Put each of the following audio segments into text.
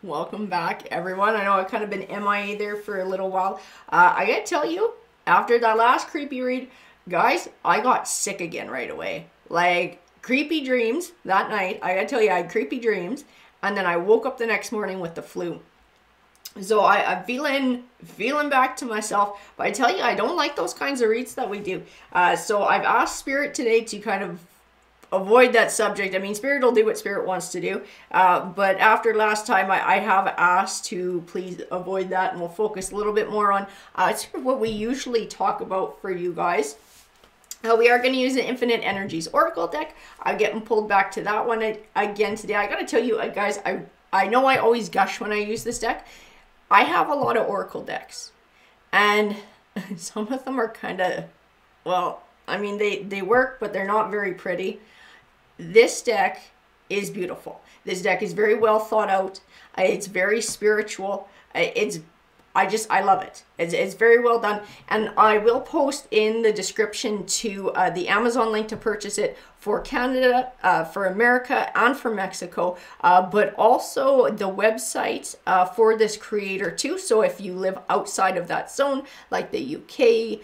Welcome back, everyone. I know I've kind of been MIA there for a little while. I gotta tell you, after that last creepy read, guys, I got sick again right away. Like, creepy dreams that night. I gotta tell you, I had creepy dreams, and then I woke up the next morning with the flu. So I'm feeling back to myself, but I tell you, I don't like those kinds of reads that we do. So I've asked Spirit today to kind of avoid that subject. I mean, Spirit will do what Spirit wants to do. But after last time, I have asked to please avoid that, and we'll focus a little bit more on sort of what we usually talk about for you guys. We are going to use an Infinite Energies Oracle deck. I'm getting pulled back to that one again today. I got to tell you, guys, I know I always gush when I use this deck. I have a lot of Oracle decks, and some of them are kind of, well, I mean, they work, but they're not very pretty. This deck is beautiful. This deck is very well thought out. It's very spiritual. I love it. It's very well done. And I will post in the description to the Amazon link to purchase it for Canada, for America, and for Mexico, but also the website for this creator too. So if you live outside of that zone, like the UK,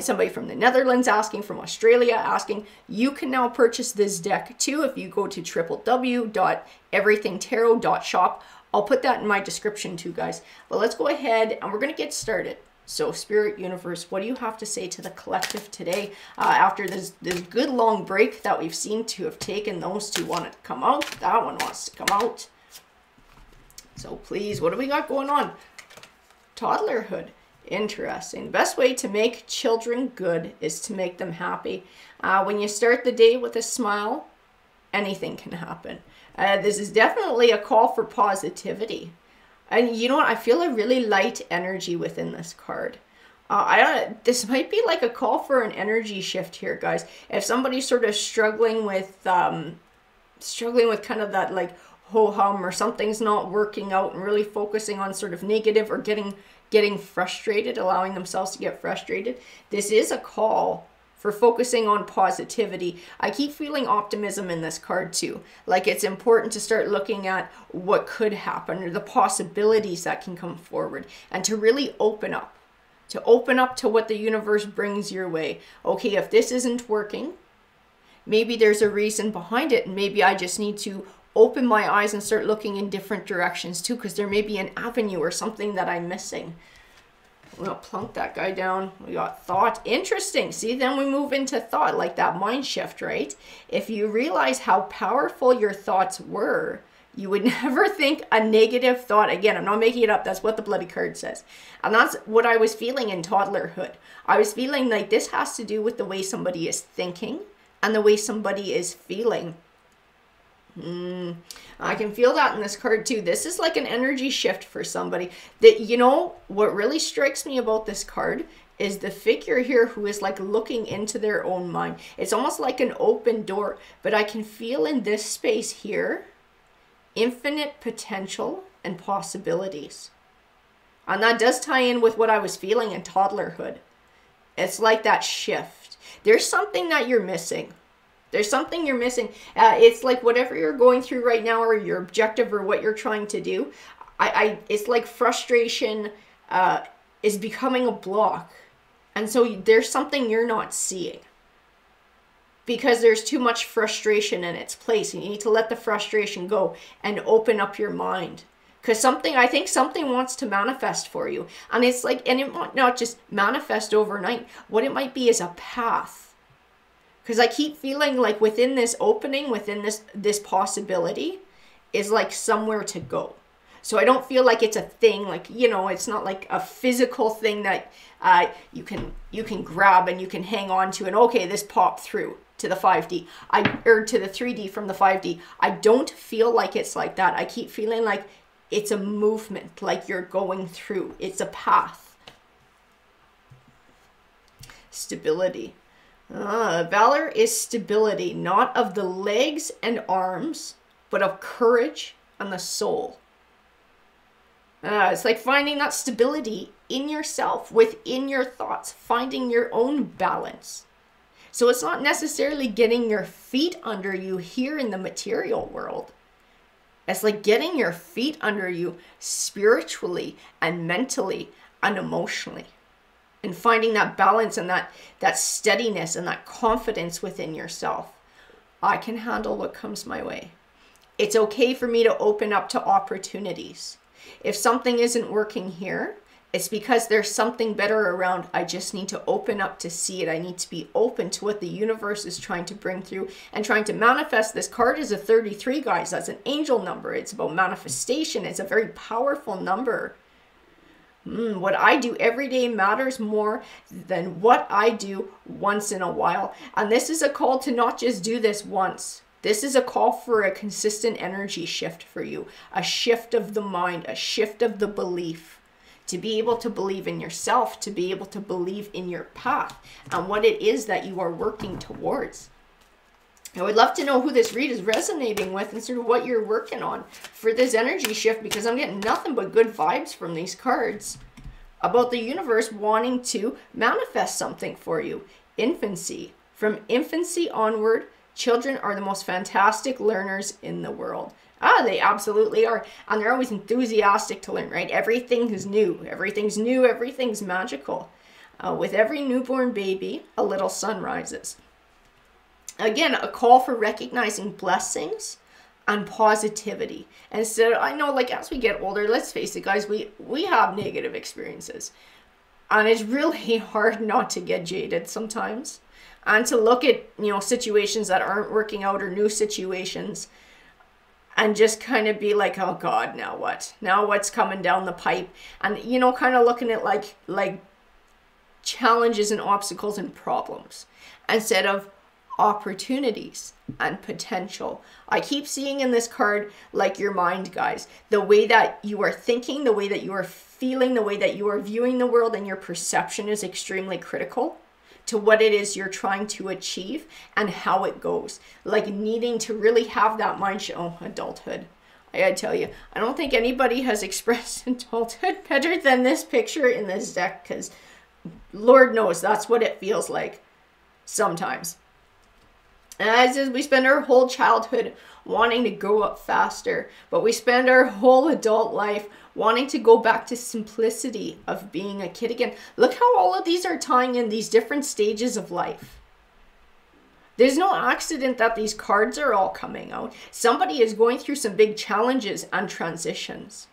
somebody from the Netherlands asking, from Australia asking, you can now purchase this deck too if you go to www.everythingtarot.shop. I'll put that in my description too, guys. But let's go ahead and we're going to get started. So, Spirit Universe, what do you have to say to the collective today after this good long break that we've seen to have taken? Those two want to come out. That one wants to come out. So, please, what do we got going on? Toddlerhood. Interesting. The best way to make children good is to make them happy. When you start the day with a smile, anything can happen. This is definitely a call for positivity. And you know what? I feel a really light energy within this card. This might be like a call for an energy shift here, guys. If somebody's sort of struggling with kind of that like ho-hum, or something's not working out, and really focusing on sort of negative, or getting frustrated, allowing themselves to get frustrated, this is a call for focusing on positivity. I keep feeling optimism in this card too. Like, it's important to start looking at what could happen, or the possibilities that can come forward, and to really open up. To open up to what the universe brings your way. Okay, if this isn't working, maybe there's a reason behind it, and maybe I just need to open my eyes and start looking in different directions too, because there may be an avenue or something that I'm missing. We're going to plunk that guy down. We got thought. Interesting. See, then we move into thought, like that mind shift, right? If you realize how powerful your thoughts were, you would never think a negative thought. Again, I'm not making it up. That's what the bloody card says. And that's what I was feeling in toddlerhood. I was feeling like this has to do with the way somebody is thinking and the way somebody is feeling. I can feel that in this card too. This is like an energy shift for somebody. That, you know, what really strikes me about this card is the figure here who is like looking into their own mind. It's almost like an open door, but I can feel in this space here infinite potential and possibilities. And that does tie in with what I was feeling in toddlerhood. It's like that shift. There's something that you're missing. There's something you're missing. It's like whatever you're going through right now, or your objective, or what you're trying to do. It's like frustration is becoming a block. And so there's something you're not seeing. Because there's too much frustration in its place. You need to let the frustration go and open up your mind. Because I think something wants to manifest for you. And it's like, and it might not just manifest overnight. What it might be is a path. Because I keep feeling like within this opening, within this possibility, is like somewhere to go. So I don't feel like it's a thing, like, you know, it's not like a physical thing that you can grab and you can hang on to, and okay, this popped through to the 5D, or to the 3D from the 5D. I don't feel like it's like that. I keep feeling like it's a movement, like you're going through. It's a path. Stability. Valor is stability, not of the legs and arms, but of courage and the soul. It's like finding that stability in yourself, within your thoughts, finding your own balance. So it's not necessarily getting your feet under you here in the material world. It's like getting your feet under you spiritually and mentally and emotionally, and finding that balance and that steadiness and that confidence within yourself. I can handle what comes my way. It's okay for me to open up to opportunities. If something isn't working here, it's because there's something better around. I just need to open up to see it. I need to be open to what the universe is trying to bring through and trying to manifest. This card is a 33, guys. That's an angel number. It's about manifestation. It's a very powerful number. What I do every day matters more than what I do once in a while. And this is a call to not just do this once. This is a call for a consistent energy shift for you. A shift of the mind, a shift of the belief. To be able to believe in yourself, to be able to believe in your path and what it is that you are working towards. I would love to know who this read is resonating with and sort of what you're working on for this energy shift, because I'm getting nothing but good vibes from these cards about the universe wanting to manifest something for you. Infancy. From infancy onward, children are the most fantastic learners in the world. They absolutely are. And they're always enthusiastic to learn, right? Everything is new. Everything's new. Everything's magical. With every newborn baby, a little sun rises. Again, a call for recognizing blessings and positivity. And so I know, like, as we get older, let's face it, guys, we have negative experiences. And it's really hard not to get jaded sometimes. And to look at, situations that aren't working out or new situations and just kind of be like, oh God, now what? Now what's coming down the pipe? And, kind of looking at like challenges and obstacles and problems instead of opportunities and potential. I keep seeing in this card, like your mind, guys, the way that you are thinking, the way that you are feeling, the way that you are viewing the world, and your perception is extremely critical to what it is you're trying to achieve and how it goes. Like needing to really have that mind show. Oh, adulthood. I gotta tell you, I don't think anybody has expressed adulthood better than this picture in this deck, because Lord knows that's what it feels like sometimes. As we spend our whole childhood wanting to grow up faster, but we spend our whole adult life wanting to go back to simplicity of being a kid again. Look how all of these are tying in these different stages of life. There's no accident that these cards are all coming out. Somebody is going through some big challenges and transitions.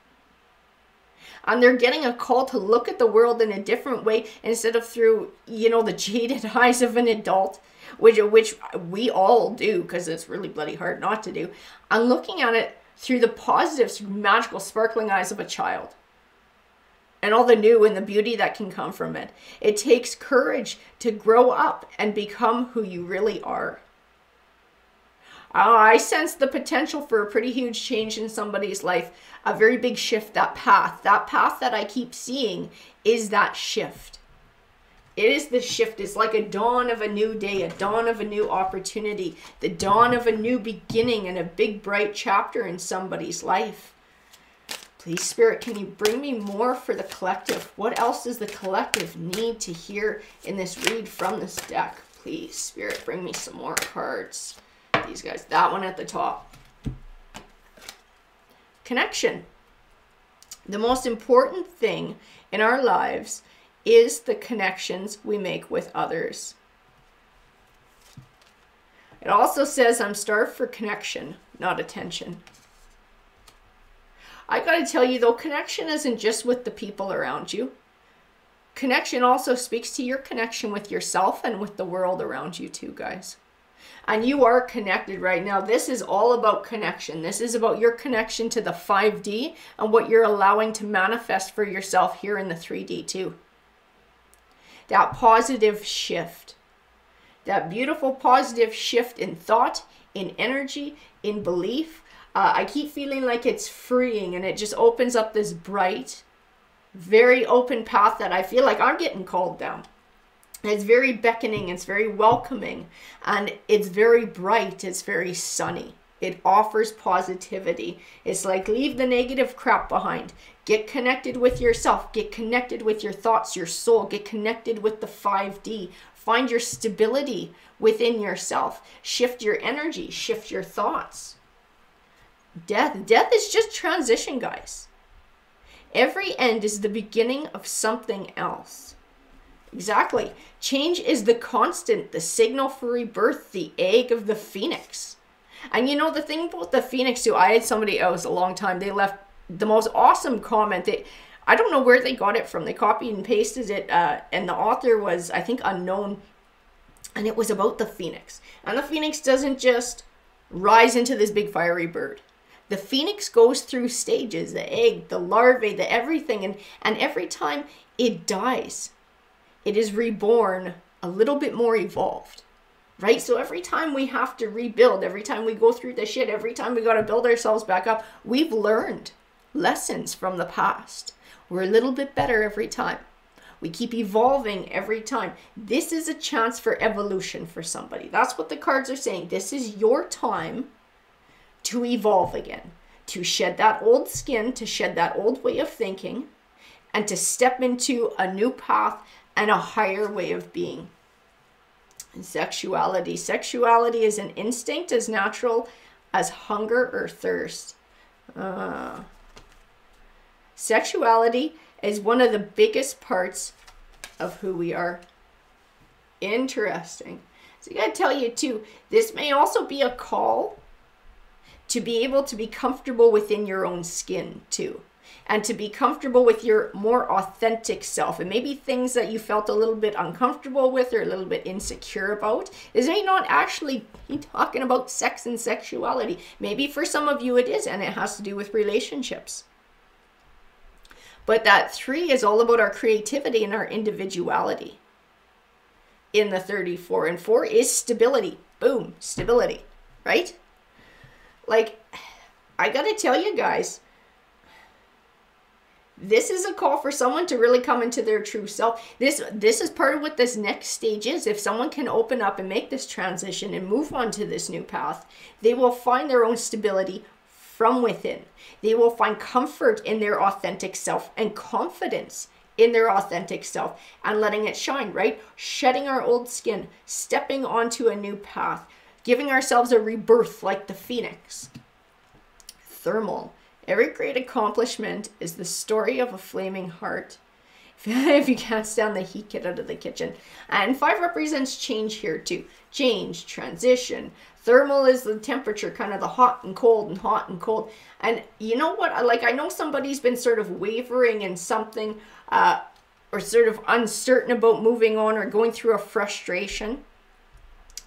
And they're getting a call to look at the world in a different way instead of through, the jaded eyes of an adult, which we all do because it's really bloody hard not to do. And looking at it through the positive, magical, sparkling eyes of a child. And all the new and the beauty that can come from it. It takes courage to grow up and become who you really are. I sense the potential for a pretty huge change in somebody's life. A very big shift, that path that I keep seeing is that shift. It is the shift. It's like a dawn of a new day, a dawn of a new opportunity, the dawn of a new beginning and a big bright chapter in somebody's life. Please, Spirit, can you bring me more for the collective? What else does the collective need to hear in this read from this deck? Please, Spirit, bring me some more cards. These guys, that one at the top. Connection. The most important thing in our lives is the connections we make with others. It also says I'm starved for connection, not attention. I gotta tell you though, connection isn't just with the people around you. Connection also speaks to your connection with yourself and with the world around you too, guys. And you are connected right now. This is all about connection. This is about your connection to the 5D and what you're allowing to manifest for yourself here in the 3D too. That positive shift. That beautiful positive shift in thought, in energy, in belief. I keep feeling like it's freeing and it just opens up this bright, very open path that I feel like I'm getting called down. It's very beckoning, it's very welcoming, and it's very bright, it's very sunny. It offers positivity. It's like, leave the negative crap behind. Get connected with yourself. Get connected with your thoughts, your soul. Get connected with the 5D. Find your stability within yourself. Shift your energy. Shift your thoughts. Death is just transition, guys. Every end is the beginning of something else. Exactly. Change is the constant, the signal for rebirth, the egg of the phoenix. And you know, the thing about the phoenix too, I had somebody else a long time, they left the most awesome comment. I don't know where they got it from. They copied and pasted it, and the author was, I think, unknown. And it was about the phoenix. And the phoenix doesn't just rise into this big fiery bird. The phoenix goes through stages, the egg, the larvae, the everything. And every time it dies, it is reborn a little bit more evolved, right? So every time we have to rebuild, every time we go through the shit, every time we got to build ourselves back up, we've learned lessons from the past. We're a little bit better every time. We keep evolving every time. This is a chance for evolution for somebody. That's what the cards are saying. This is your time to evolve again, to shed that old skin, to shed that old way of thinking, and to step into a new path and a higher way of being. And sexuality. Sexuality is an instinct as natural as hunger or thirst. Sexuality is one of the biggest parts of who we are. Interesting. So I gotta tell you too, this may also be a call to be able to be comfortable within your own skin too. And to be comfortable with your more authentic self. And maybe things that you felt a little bit uncomfortable with or a little bit insecure about. This may not actually be talking about sex and sexuality. Maybe for some of you it is, and it has to do with relationships. But that 3 is all about our creativity and our individuality in the 34. And 4 is stability. Boom, stability, right? Like, I gotta tell you guys, this is a call for someone to really come into their true self. This is part of what this next stage is. If someone can open up and make this transition and move on to this new path, they will find their own stability from within. They will find comfort in their authentic self and confidence in their authentic self and letting it shine, right? Shedding our old skin, stepping onto a new path, giving ourselves a rebirth like the phoenix. Thermal. Every great accomplishment is the story of a flaming heart. If you can't stand the heat, get out of the kitchen. And 5 represents change here too. Change, transition. Thermal is the temperature, kind of the hot and cold and hot and cold. And you know what? Like, I know somebody's been sort of wavering in something or sort of uncertain about moving on or going through a frustration.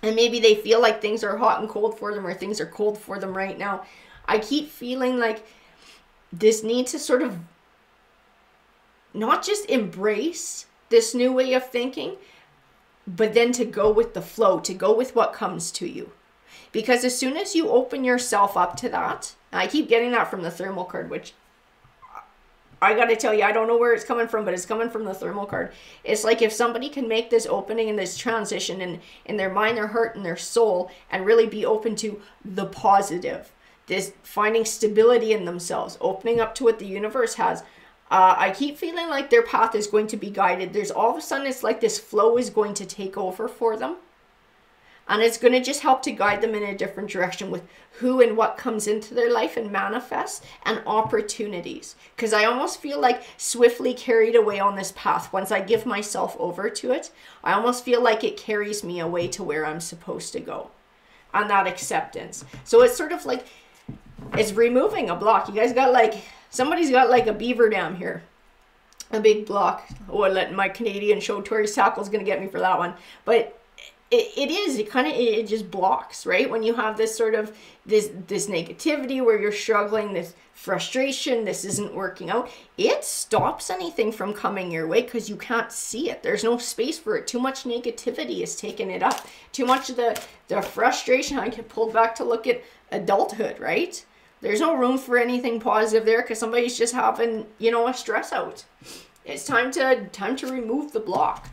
And maybe they feel like things are hot and cold for them or things are cold for them right now. I keep feeling like this need to sort of not just embrace this new way of thinking, but then to go with the flow, to go with what comes to you. Because as soon as you open yourself up to that, I keep getting that from the thermal card, which I got to tell you, I don't know where it's coming from, but it's coming from the thermal card. It's like if somebody can make this opening and this transition in their mind, their heart, and their soul, and really be open to the positive, this finding stability in themselves, opening up to what the universe has. I keep feeling like their path is going to be guided. There's all of a sudden, it's like this flow is going to take over for them. And it's going to just help to guide them in a different direction with who and what comes into their life and manifests and opportunities. Because I almost feel like swiftly carried away on this path. Once I give myself over to it, I almost feel like it carries me away to where I'm supposed to go. And that acceptance. So it's sort of like, it's removing a block. You guys got like, somebody's got like a beaver dam here. A big block. Oh, my Canadian show tourist tackle is going to get me for that one. But it just blocks, right? When you have this sort of, this negativity where you're struggling, this frustration, this isn't working out, it stops anything from coming your way because you can't see it. There's no space for it. Too much negativity is taking it up. Too much of the frustration. I get pulled back to look at adulthood, right? There's no room for anything positive there because somebody's just having, a stress out. It's time to remove the block.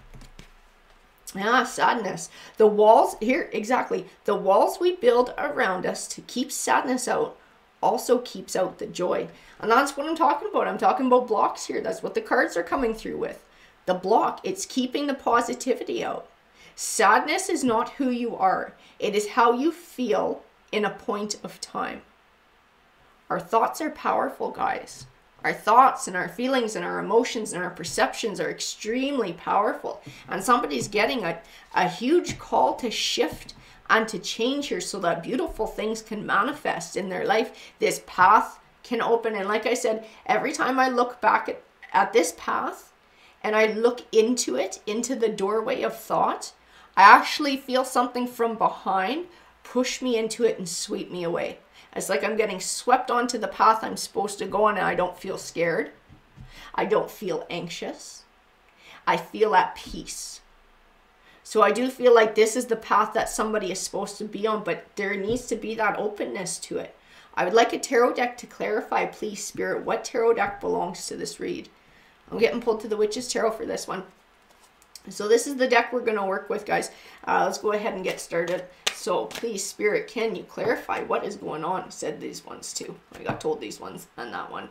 Sadness. The walls, here, exactly. The walls we build around us to keep sadness out also keeps out the joy. And that's what I'm talking about. I'm talking about blocks here. That's what the cards are coming through with. The block, it's keeping the positivity out. Sadness is not who you are. It is how you feel in a point of time. Our thoughts are powerful, guys. Our thoughts and our feelings and our emotions and our perceptions are extremely powerful. And somebody's getting a huge call to shift and to change here so that beautiful things can manifest in their life. This path can open. And like I said, every time I look back at this path and I look into it, into the doorway of thought, I actually feel something from behind push me into it and sweep me away. It's like I'm getting swept onto the path I'm supposed to go on, and I don't feel scared. I don't feel anxious. I feel at peace. So I do feel like this is the path that somebody is supposed to be on, but there needs to be that openness to it. I would like a tarot deck to clarify, please, Spirit, what tarot deck belongs to this read. I'm getting pulled to the Witch's Tarot for this one. So this is the deck we're going to work with, guys. Let's go ahead and get started. So please, Spirit, can you clarify what is going on? I said these ones too. I got told these ones and that one.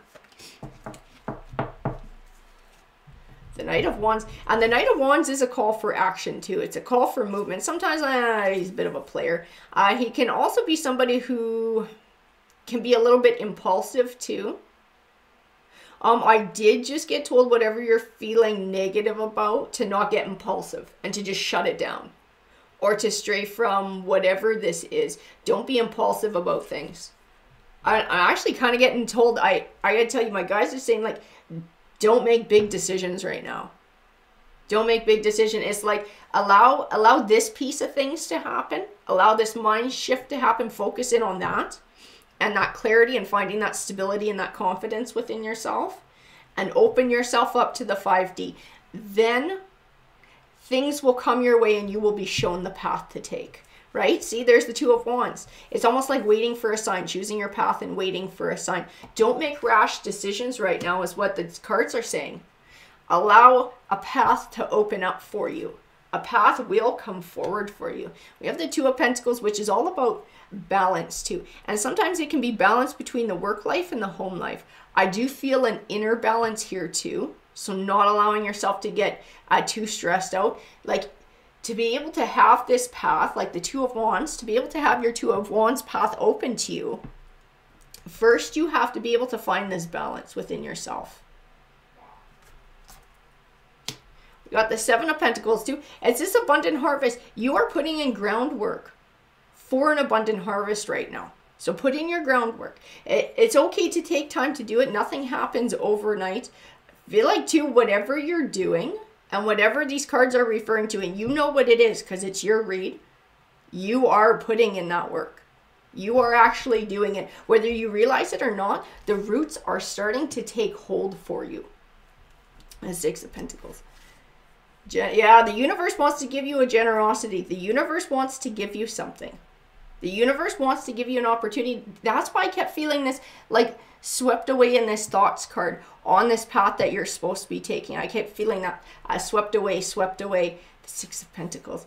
The Knight of Wands. And the Knight of Wands is a call for action too. It's a call for movement. Sometimes he's a bit of a player. He can also be somebody who can be a little bit impulsive too. I did just get told whatever you're feeling negative about to not get impulsive and to just shut it down or to stray from whatever this is. Don't be impulsive about things. I'm actually kind of getting told, I gotta tell you, my guys are saying like, don't make big decisions right now. Don't make big decisions. It's like allow this piece of things to happen. Allow this mind shift to happen. Focus in on that. And that clarity and finding that stability and that confidence within yourself, and open yourself up to the 5D. Then things will come your way and you will be shown the path to take, right? See, there's the Two of Wands. It's almost like waiting for a sign, choosing your path and waiting for a sign. Don't make rash decisions right now is what the cards are saying. Allow a path to open up for you. A path will come forward for you. We have the Two of Pentacles, which is all about balance too. And sometimes it can be balance between the work life and the home life. I do feel an inner balance here too. So not allowing yourself to get too stressed out. Like to be able to have this path, like the Two of Wands, to be able to have your Two of Wands path open to you, first you have to be able to find this balance within yourself. We got the Seven of Pentacles too. It's this abundant harvest. You are putting in groundwork for an abundant harvest right now. So put in your groundwork. It's okay to take time to do it. Nothing happens overnight. Feel like too, whatever you're doing and whatever these cards are referring to, and you know what it is because it's your read, you are putting in that work. You are actually doing it. Whether you realize it or not, the roots are starting to take hold for you. The Six of Pentacles. Yeah, the universe wants to give you a generosity. The universe wants to give you something. The universe wants to give you an opportunity. That's why I kept feeling this, like, swept away in this thoughts card on this path that you're supposed to be taking. I kept feeling that swept away, swept away. The Six of Pentacles.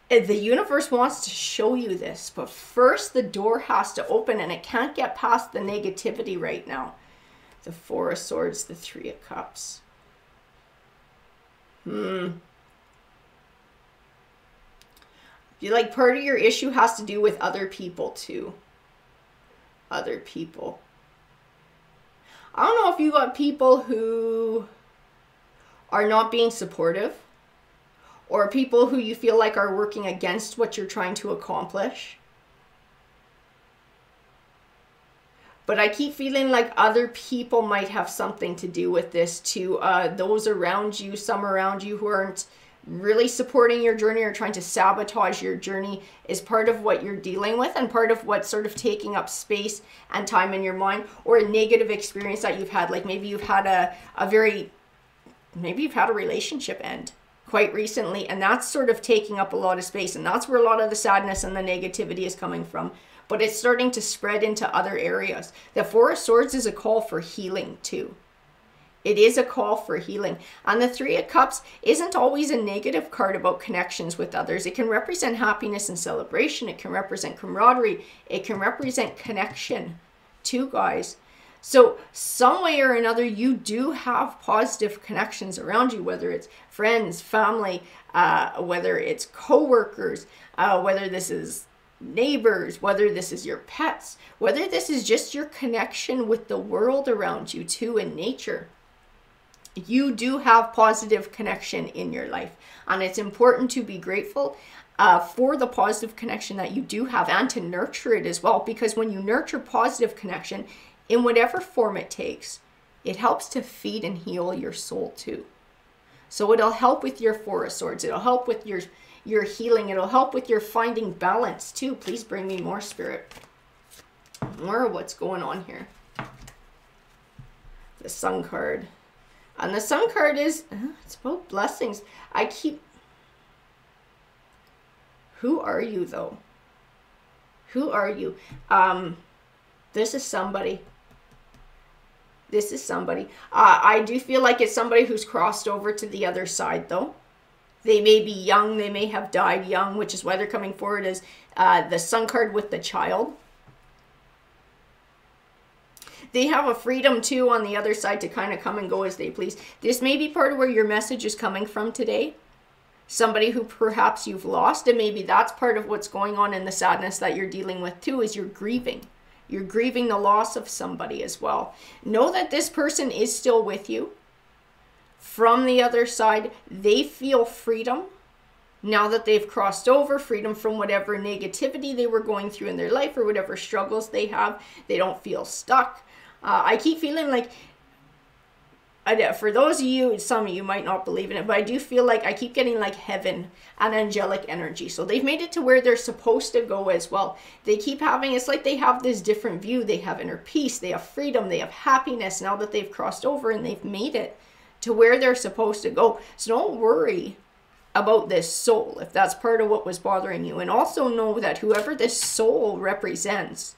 The universe wants to show you this, but first the door has to open, and it can't get past the negativity right now. The Four of Swords, the Three of Cups. I feel like part of your issue has to do with other people too. Other people. I don't know if you got people who are not being supportive, or people who you feel like are working against what you're trying to accomplish. But I keep feeling like other people might have something to do with this too. Those around you, some around you who aren't really supporting your journey or trying to sabotage your journey is part of what you're dealing with, and part of what's sort of taking up space and time in your mind, or a negative experience that you've had. Like maybe you've had maybe you've had a relationship end quite recently, and that's sort of taking up a lot of space, and that's where a lot of the sadness and the negativity is coming from. But it's starting to spread into other areas. The Four of Swords is a call for healing too. It is a call for healing. And the Three of Cups isn't always a negative card about connections with others. It can represent happiness and celebration. It can represent camaraderie. It can represent connection too, guys. So some way or another, you do have positive connections around you, whether it's friends, family, whether it's co-workers, whether this is neighbors, whether this is your pets, whether this is just your connection with the world around you too, in nature. You do have positive connection in your life, and it's important to be grateful for the positive connection that you do have, and to nurture it as well, because when you nurture positive connection in whatever form it takes, it helps to feed and heal your soul too. So it'll help with your Four of Swords, it'll help with your healing, it'll help with your finding balance too. Please bring me more, Spirit. More of what's going on here. The Sun card. And the Sun card is, it's about blessings. Who are you though? Who are you? This is somebody. This is somebody. I do feel like it's somebody who's crossed over to the other side though. They may be young, they may have died young, which is why they're coming forward as the Sun card with the child. They have a freedom too on the other side to kind of come and go as they please. This may be part of where your message is coming from today. Somebody who perhaps you've lost, and maybe that's part of what's going on in the sadness that you're dealing with too, is you're grieving. You're grieving the loss of somebody as well. Know that this person is still with you. From the other side, they feel freedom. Now that they've crossed over, freedom from whatever negativity they were going through in their life or whatever struggles they have. They don't feel stuck. I keep feeling like, for those of you, some of you might not believe in it, but I do feel like I keep getting like heaven and angelic energy. So they've made it to where they're supposed to go as well. They keep having, it's like they have this different view. They have inner peace, they have freedom, they have happiness now that they've crossed over and they've made it to where they're supposed to go. So don't worry about this soul if that's part of what was bothering you. And also know that whoever this soul represents,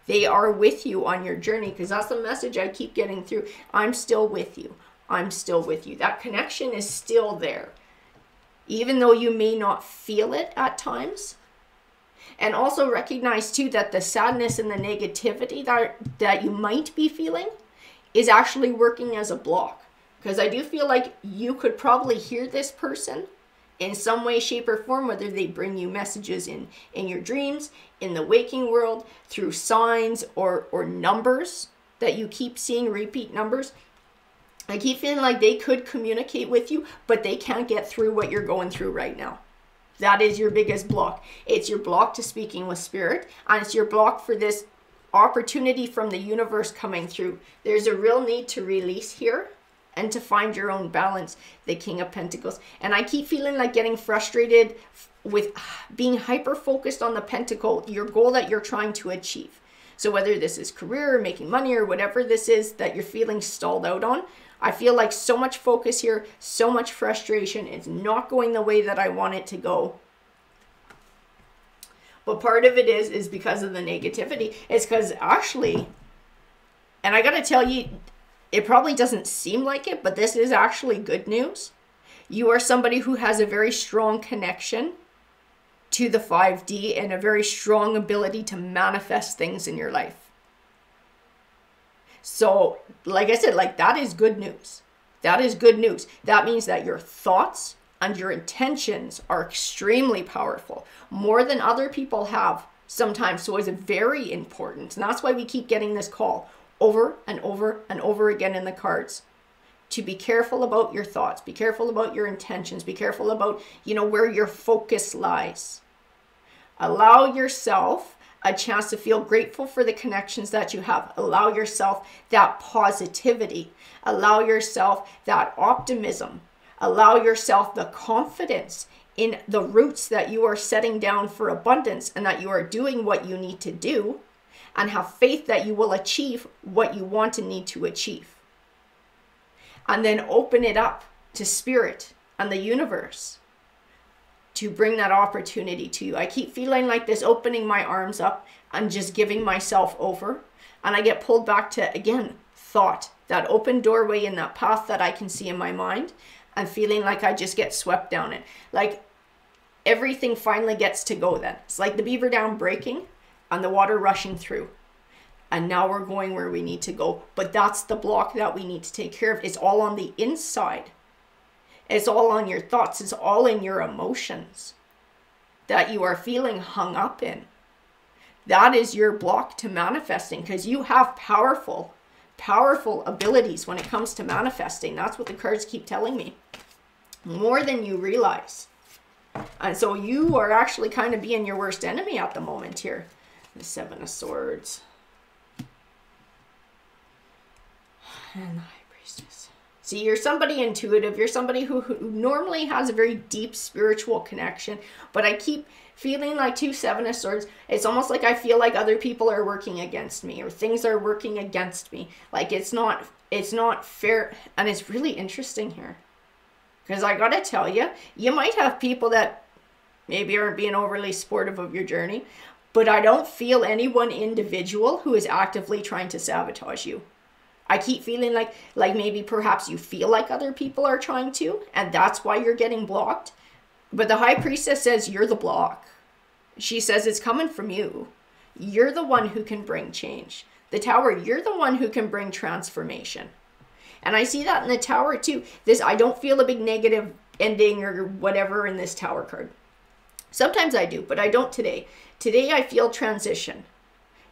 they are with you on your journey, because that's the message I keep getting through. I'm still with you. I'm still with you. That connection is still there, even though you may not feel it at times. And also recognize too that the sadness and the negativity that you might be feeling is actually working as a block. Because I do feel like you could probably hear this person in some way, shape, or form, whether they bring you messages in your dreams, in the waking world, through signs or numbers that you keep seeing, repeat numbers. I keep feeling like they could communicate with you, but they can't get through what you're going through right now. That is your biggest block. It's your block to speaking with Spirit, and it's your block for this opportunity from the universe coming through. There's a real need to release here and to find your own balance, the King of Pentacles. And I keep feeling like getting frustrated with being hyper-focused on the pentacle, your goal that you're trying to achieve. So whether this is career or making money or whatever this is that you're feeling stalled out on, I feel like so much focus here, so much frustration. It's not going the way that I want it to go. But part of it is because of the negativity. It's because actually, and I got to tell you, it probably doesn't seem like it, but this is actually good news. You are somebody who has a very strong connection to the 5D and a very strong ability to manifest things in your life. So, like I said, like that is good news. That is good news. That means that your thoughts and your intentions are extremely powerful, more than other people have sometimes. So it's very important. And that's why we keep getting this call over and over and over again in the cards, to be careful about your thoughts, be careful about your intentions, be careful about, where your focus lies. Allow yourself a chance to feel grateful for the connections that you have. Allow yourself that positivity. Allow yourself that optimism. Allow yourself the confidence in the roots that you are setting down for abundance, and that you are doing what you need to do, and have faith that you will achieve what you want and need to achieve. And then open it up to Spirit and the universe to bring that opportunity to you. I keep feeling like this, opening my arms up and just giving myself over. And I get pulled back to, again, thought, that open doorway in that path that I can see in my mind, and feeling like I just get swept down it. Like everything finally gets to go then. It's like the beaver dam breaking and the water rushing through. And now we're going where we need to go. But that's the block that we need to take care of. It's all on the inside. It's all on your thoughts. It's all in your emotions that you are feeling hung up in. That is your block to manifesting, because you have powerful abilities when it comes to manifesting. That's what the cards keep telling me. More than you realize. And so you are actually kind of being your worst enemy at the moment here. The Seven of Swords. And the High Priestess. See, you're somebody intuitive. You're somebody who normally has a very deep spiritual connection. But I keep feeling like two Seven of Swords. It's almost like I feel like other people are working against me, or things are working against me. Like it's not fair. And it's really interesting here. Because I gotta tell you, you might have people that maybe aren't being overly supportive of your journey, but I don't feel anyone individual who is actively trying to sabotage you. I keep feeling like maybe perhaps you feel like other people are trying to, and that's why you're getting blocked. But the High Priestess says you're the block. She says it's coming from you. You're the one who can bring change. The Tower, you're the one who can bring transformation. And I see that in the Tower too. I don't feel a big negative ending or whatever in this Tower card. Sometimes I do, but I don't today. Today I feel transition.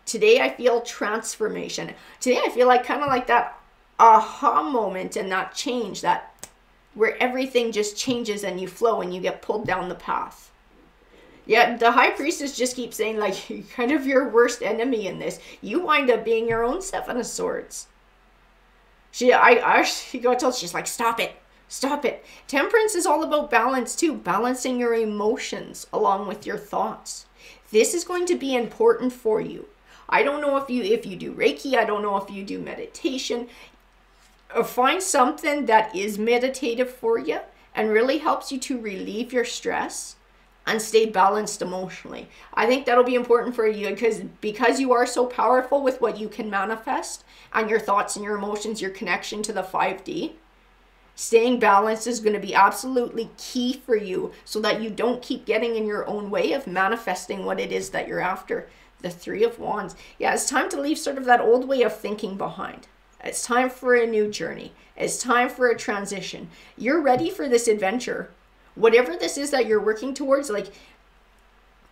Today I feel transformation. Today I feel like kind of like that aha moment and that change, that where everything just changes and you flow and you get pulled down the path. Yeah, the High Priestess just keeps saying like you're kind of your worst enemy in this. You wind up being your own Seven of Swords. She got told, she's like, stop it. Stop it. Temperance is all about balance too. Balancing your emotions along with your thoughts. This is going to be important for you. I don't know if you do Reiki. I don't know if you do meditation. Find something that is meditative for you and really helps you to relieve your stress and stay balanced emotionally. I think that'll be important for you because you are so powerful with what you can manifest and your thoughts and your emotions, your connection to the 5D. Staying balanced is going to be absolutely key for you so that you don't keep getting in your own way of manifesting what it is that you're after. The Three of Wands. Yeah, it's time to leave sort of that old way of thinking behind. It's time for a new journey. It's time for a transition. You're ready for this adventure. Whatever this is that you're working towards, like,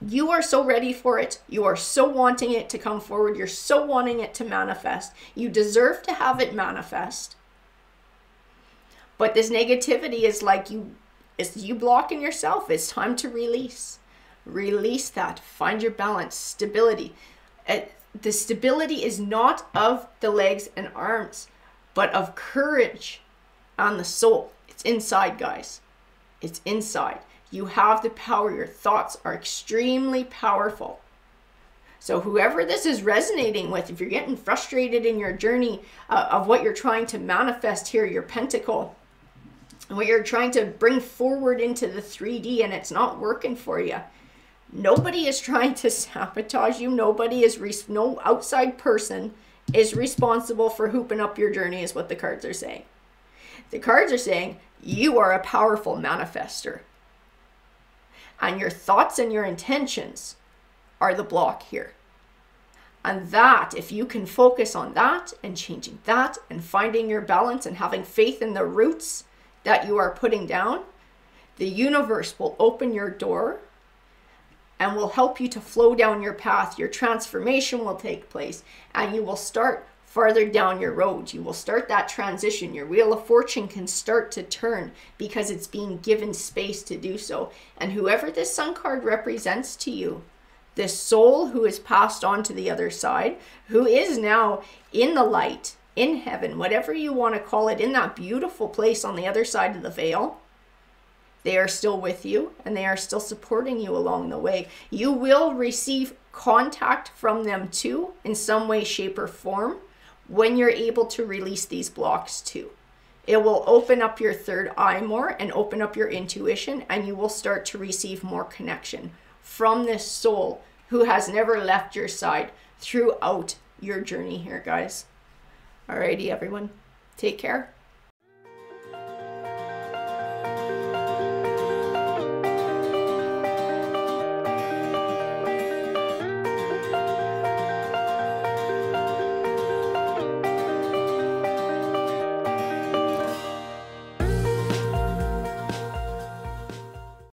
you are so ready for it. You are so wanting it to come forward. You're so wanting it to manifest. You deserve to have it manifest. But this negativity is like it's you blocking yourself. It's time to release. Release that. Find your balance. Stability. The stability is not of the legs and arms, but of courage on the soul. It's inside, guys. It's inside. You have the power. Your thoughts are extremely powerful. So whoever this is resonating with, if you're getting frustrated in your journey of what you're trying to manifest here, your pentacle, and what you're trying to bring forward into the 3D and it's not working for you, nobody is trying to sabotage you. No outside person is responsible for hooping up your journey, is what the cards are saying. The cards are saying you are a powerful manifester. And your thoughts and your intentions are the block here. And that, if you can focus on that and changing that and finding your balance and having faith in the roots that you are putting down, the universe will open your door and will help you to flow down your path. Your transformation will take place and you will start farther down your road. You will start that transition. Your wheel of fortune can start to turn because it's being given space to do so. And whoever this Sun card represents to you, this soul who is passed on to the other side, who is now in the light, in heaven, whatever you want to call it, in that beautiful place on the other side of the veil, they are still with you and they are still supporting you along the way. You will receive contact from them too in some way, shape, or form when you're able to release these blocks too. It will open up your third eye more and open up your intuition, and you will start to receive more connection from this soul who has never left your side throughout your journey here, guys. Alrighty, everyone. Take care.